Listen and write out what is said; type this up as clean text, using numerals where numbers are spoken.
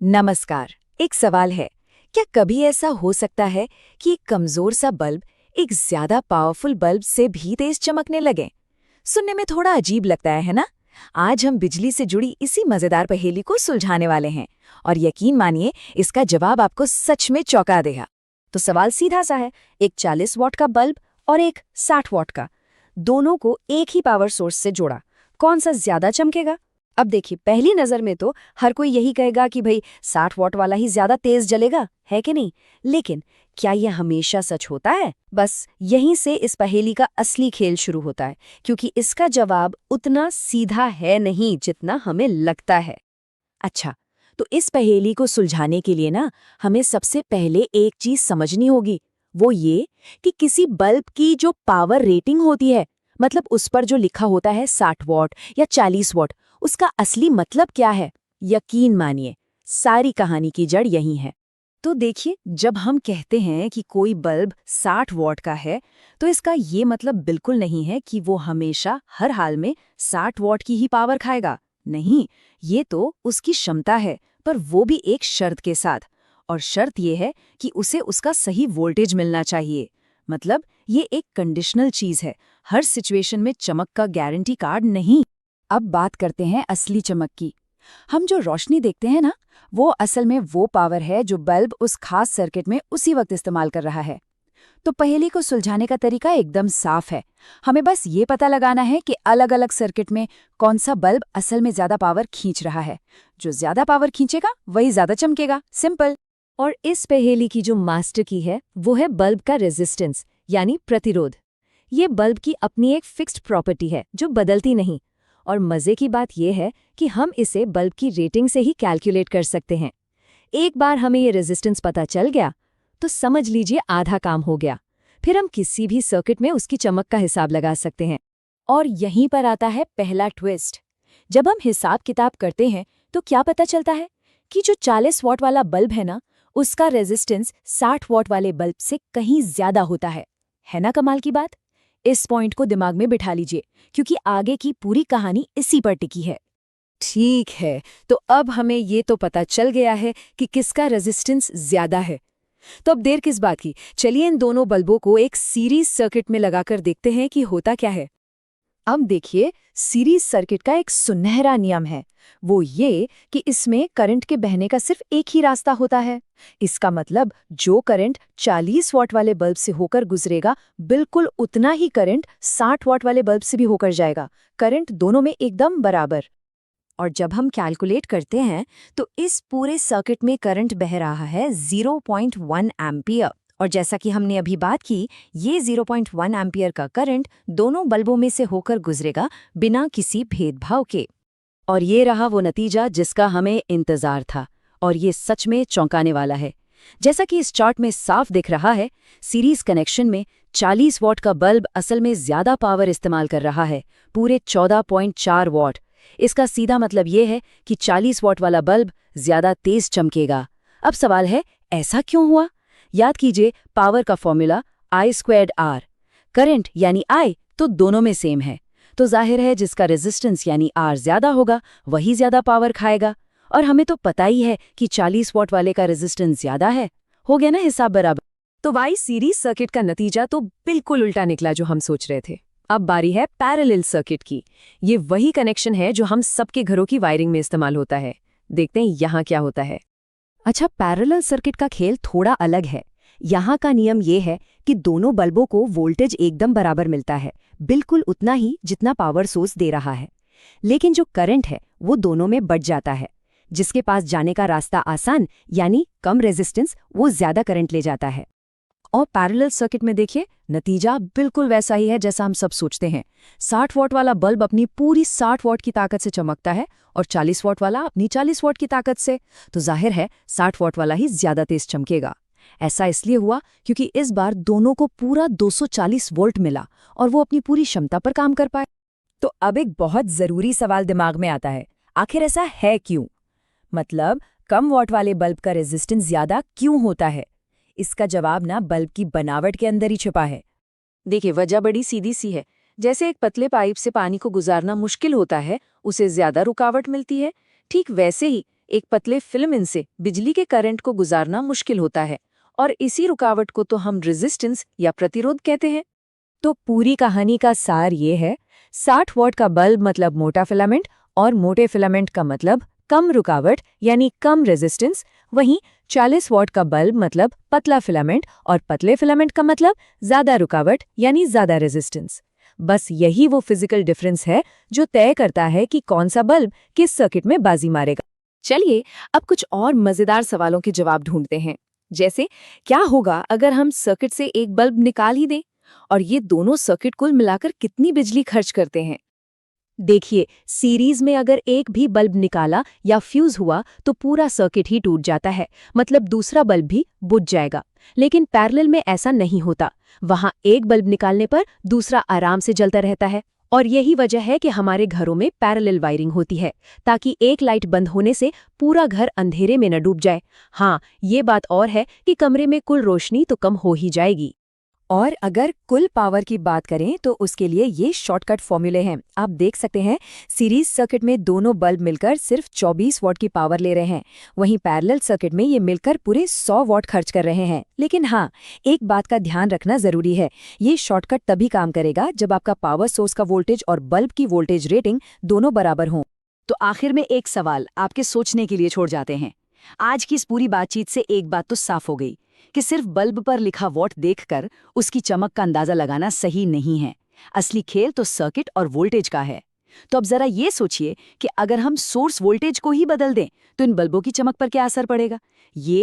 नमस्कार। एक सवाल है, क्या कभी ऐसा हो सकता है कि एक कमजोर सा बल्ब एक ज्यादा पावरफुल बल्ब से भी तेज चमकने लगे? सुनने में थोड़ा अजीब लगता है ना? आज हम बिजली से जुड़ी इसी मजेदार पहेली को सुलझाने वाले हैं और यकीन मानिए इसका जवाब आपको सच में चौंका देगा। तो सवाल सीधा सा है, एक 40 वॉट का बल्ब और एक 60 वॉट का, दोनों को एक ही पावर सोर्स से जोड़ा, कौन सा ज्यादा चमकेगा? अब देखिए, पहली नजर में तो हर कोई यही कहेगा कि भाई 60 वॉट वाला ही ज्यादा तेज जलेगा, है कि नहीं? लेकिन क्या यह हमेशा सच होता है? बस यहीं से इस पहेली का असली खेल शुरू होता है, क्योंकि इसका जवाब उतना सीधा है नहीं जितना हमें लगता है। अच्छा, तो इस पहेली को सुलझाने के लिए ना हमें सबसे पहले एक चीज समझनी होगी। वो ये कि किसी बल्ब की जो पावर रेटिंग होती है, मतलब उस पर जो लिखा होता है 60 वॉट या 40 वॉट, उसका असली मतलब क्या है? यकीन मानिए, सारी कहानी की जड़ यही है। तो देखिए, जब हम कहते हैं कि कोई बल्ब 60 वॉट का है, तो इसका ये मतलब बिल्कुल नहीं है कि वो हमेशा हर हाल में 60 वॉट की ही पावर खाएगा। नहीं, ये तो उसकी क्षमता है, पर वो भी एक शर्त के साथ। और शर्त ये है कि उसे उसका सही वोल्टेज मिलना चाहिए। मतलब ये एक कंडीशनल चीज है, हर सिचुएशन में चमक का गारंटी कार्ड नहीं। अब बात करते हैं असली चमक की। हम जो रोशनी देखते हैं ना, वो असल में वो पावर है जो बल्ब उस खास सर्किट में उसी वक्त इस्तेमाल कर रहा है। तो पहेली को सुलझाने का तरीका एकदम साफ है। हमें बस ये पता लगाना है कि अलग अलग सर्किट में कौन सा बल्ब असल में ज्यादा पावर खींच रहा है। जो ज्यादा पावर खींचेगा वही ज्यादा चमकेगा, सिंपल। और इस पहेली की जो मास्टर की है वो है बल्ब का रेजिस्टेंस, यानी प्रतिरोध। ये बल्ब की अपनी एक फिक्स्ड प्रॉपर्टी है जो बदलती नहीं। और मजे की बात यह है कि हम इसे बल्ब की रेटिंग से ही कैलकुलेट कर सकते हैं। एक बार हमें ये रेजिस्टेंस पता चल गया तो समझ लीजिए आधा काम हो गया। फिर हम किसी भी सर्किट में उसकी चमक का हिसाब लगा सकते हैं। और यहीं पर आता है पहला ट्विस्ट। जब हम हिसाब किताब करते हैं तो क्या पता चलता है कि जो 40 वॉट वाला बल्ब है ना, उसका रेजिस्टेंस 60 वॉट वाले बल्ब से कहीं ज्यादा होता है ना कमाल की बात? इस पॉइंट को दिमाग में बिठा लीजिए, क्योंकि आगे की पूरी कहानी इसी पर टिकी है। ठीक है, तो अब हमें ये तो पता चल गया है कि किसका रेजिस्टेंस ज्यादा है। तो अब देर किस बात की, चलिए इन दोनों बल्बों को एक सीरीज सर्किट में लगाकर देखते हैं कि होता क्या है। अब देखिए, सीरीज सर्किट का एक सुनहरा नियम है। वो ये कि इसमें करंट के बहने का सिर्फ एक ही रास्ता होता है। इसका मतलब जो करंट 40 वॉट वाले बल्ब से होकर गुजरेगा, बिल्कुल उतना ही करंट 60 वॉट वाले बल्ब से भी होकर जाएगा। करंट दोनों में एकदम बराबर। और जब हम कैलकुलेट करते हैं तो इस पूरे सर्किट में करंट बह रहा है 0.1 एम्पियर। और जैसा कि हमने अभी बात की, ये 0.1 एम्पियर का करंट दोनों बल्बों में से होकर गुजरेगा बिना किसी भेदभाव के। और ये रहा वो नतीजा जिसका हमें इंतजार था। और ये सच में चौंकाने वाला है। जैसा कि इस चार्ट में साफ दिख रहा है, सीरीज कनेक्शन में 40 वॉट का बल्ब असल में ज्यादा पावर इस्तेमाल कर रहा है, पूरे 14.4 वॉट। इसका सीधा मतलब ये है कि 40 वॉट वाला बल्ब ज्यादा तेज चमकेगा। अब सवाल है, ऐसा क्यों हुआ? याद कीजिए पावर का फॉर्मूला I²R। करंट यानी I तो दोनों में सेम है, तो जाहिर है जिसका रेजिस्टेंस यानी R ज्यादा होगा वही ज्यादा पावर खाएगा। और हमें तो पता ही है कि 40 वॉट वाले का रेजिस्टेंस ज्यादा है। हो गया ना हिसाब बराबर? तो वाई सीरीज सर्किट का नतीजा तो बिल्कुल उल्टा निकला जो हम सोच रहे थे। अब बारी है पैरेलल सर्किट की। ये वही कनेक्शन है जो हम सबके घरों की वायरिंग में इस्तेमाल होता है। देखते हैं यहाँ क्या होता है। अच्छा, पैरेलल सर्किट का खेल थोड़ा अलग है। यहाँ का नियम ये है कि दोनों बल्बों को वोल्टेज एकदम बराबर मिलता है, बिल्कुल उतना ही जितना पावर सोर्स दे रहा है। लेकिन जो करंट है वो दोनों में बढ़ जाता है। जिसके पास जाने का रास्ता आसान यानी कम रेजिस्टेंस, वो ज्यादा करंट ले जाता है। और पैरेलल सर्किट में देखिए, नतीजा बिल्कुल वैसा ही है जैसा हम सब सोचते हैं। 60 वॉट वाला बल्ब अपनी पूरी 60 वॉट की ताकत से चमकता है और 40 वॉट वाला अपनी 40 वॉट की ताकत से। तो जाहिर है 60 वॉट वाला ही ज्यादा तेज चमकेगा। ऐसा इसलिए हुआ क्योंकि इस बार दोनों को पूरा 240 वोल्ट मिला और वो अपनी पूरी क्षमता पर काम कर पाए। तो अब एक बहुत जरूरी सवाल दिमाग में आता है, आखिर ऐसा है क्यों? मतलब कम वॉट वाले बल्ब का रेजिस्टेंस ज्यादा क्यों होता है? इसका जवाब ना बल्ब की बनावट के अंदर ही छिपा है। देखिए, वजह बड़ी सीधी सी है। जैसे एक पतले पाइप से पानी को गुजारना मुश्किल होता है, उसे ज्यादा रुकावट मिलती है, ठीक वैसे ही एक पतले फिलामेंट से बिजली के करंट को गुजारना मुश्किल होता है, और इसी रुकावट को तो हम रेजिस्टेंस या प्रतिरोध कहते हैं। तो पूरी कहानी का सार ये है, 60 वॉट का बल्ब मतलब मोटा फिलामेंट, और मोटे फिलामेंट का मतलब कम रुकावट यानी कम रेजिस्टेंस। वहीं 40 वॉट का बल्ब मतलब पतला फिलामेंट, और पतले फिलामेंट का मतलब ज्यादा रुकावट यानी ज्यादा रेजिस्टेंस। बस यही वो फिजिकल डिफरेंस है जो तय करता है कि कौन सा बल्ब किस सर्किट में बाजी मारेगा। चलिए अब कुछ और मजेदार सवालों के जवाब ढूंढते हैं। जैसे, क्या होगा अगर हम सर्किट से एक बल्ब निकाल ही दें, और ये दोनों सर्किट कुल मिलाकर कितनी बिजली खर्च करते हैं? देखिए, सीरीज में अगर एक भी बल्ब निकाला या फ्यूज हुआ तो पूरा सर्किट ही टूट जाता है, मतलब दूसरा बल्ब भी बुझ जाएगा। लेकिन पैरेलल में ऐसा नहीं होता। वहां एक बल्ब निकालने पर दूसरा आराम से जलता रहता है। और यही वजह है कि हमारे घरों में पैरेलल वायरिंग होती है, ताकि एक लाइट बंद होने से पूरा घर अंधेरे में न डूब जाए। हाँ, ये बात और है कि कमरे में कुल रोशनी तो कम हो ही जाएगी। और अगर कुल पावर की बात करें तो उसके लिए ये शॉर्टकट फॉर्मूले हैं। आप देख सकते हैं, सीरीज सर्किट में दोनों बल्ब मिलकर सिर्फ 24 वॉट की पावर ले रहे हैं, वहीं पैरेलल सर्किट में ये मिलकर पूरे 100 वॉट खर्च कर रहे हैं। लेकिन हाँ, एक बात का ध्यान रखना जरूरी है, ये शॉर्टकट तभी काम करेगा जब आपका पावर सोर्स का वोल्टेज और बल्ब की वोल्टेज रेटिंग दोनों बराबर हों। तो आखिर में एक सवाल आपके सोचने के लिए छोड़ जाते हैं। आज की इस पूरी बातचीत से एक बात तो साफ हो गई कि सिर्फ बल्ब पर लिखा वॉट देखकर उसकी चमक का अंदाजा लगाना सही नहीं है। असली खेल तो सर्किट और वोल्टेज का है। तो अब जरा ये सोचिए कि अगर हम सोर्स वोल्टेज को ही बदल दें तो इन बल्बों की चमक पर क्या असर पड़ेगा। ये